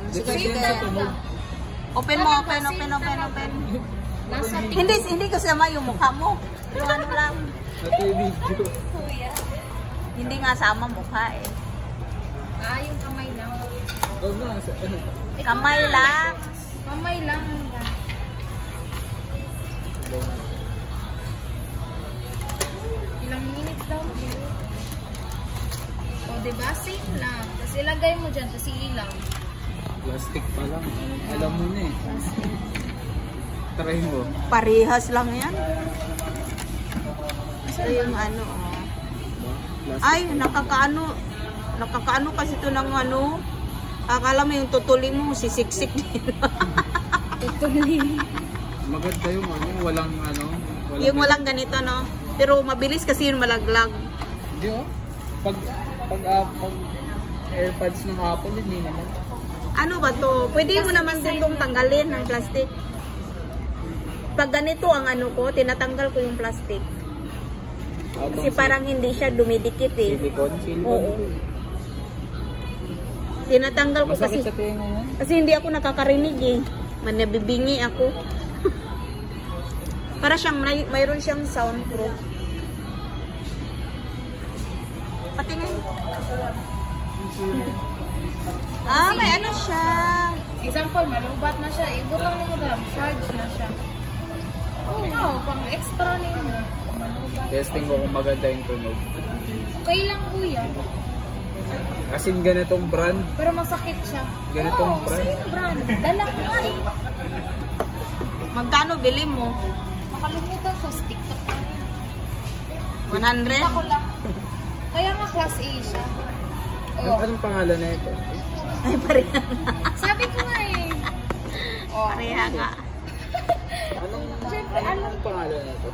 Depende sa tunog. Open mo, open. Hindi kasama yung mukha mo. Yung ano lang. Ito yung video. Hindi nga sama mukha eh. Yung kamay lang. Oo nga. Kamay lang. Kamay lang. Ilang minutes daw? O, diba? Same lang. Tapos ilagay mo dyan, tapos ilaw. Plastic pa lang. Alam mo na eh. Try mo. Parehas lang yan. Ito yung ano. Ay, nakakaano kasi ito ng ano. Akala mo yung tutuli mo, sisiksik din. Tutuli. Maganda yung ano, walang ano. Yung walang ganito, no? Pero mabilis kasi yung malaglag. Hindi oh. Pag AirPods ng Apple, hindi naman. Ano ba to? Pwede mo naman din itong tanggalin ng plastic. Pag ganito ang ano ko, tinatanggal ko yung plastic. Kasi parang hindi siya dumidikit eh. Silicone? Oo. Tinatanggal ko kasi. Masakit sa tenga yan? Kasi hindi ako nakakarinig eh. Manabibingi ako. Para siyang, mayroon siyang soundproof. Patingin. May ano siya. Example, malubat na siya. Ibutang mo lang. Charge na siya. Oo, pang extra na yun. Testing ko kung maganda yung tunog. Okay lang kuya. Kasi ganitong brand. Pero masakit siya. Ganitong brand. Same brand. Dala ko nga eh. Magkano bili mo? Makalimutan ko sa TikTok. 100? Ako lang. Kaya nga class A siya. Anong pangalan na ito? Ay, pareha nga. Sabi ko nga eh. Pareha nga. Siyempre, alam Anong pangalan na ito?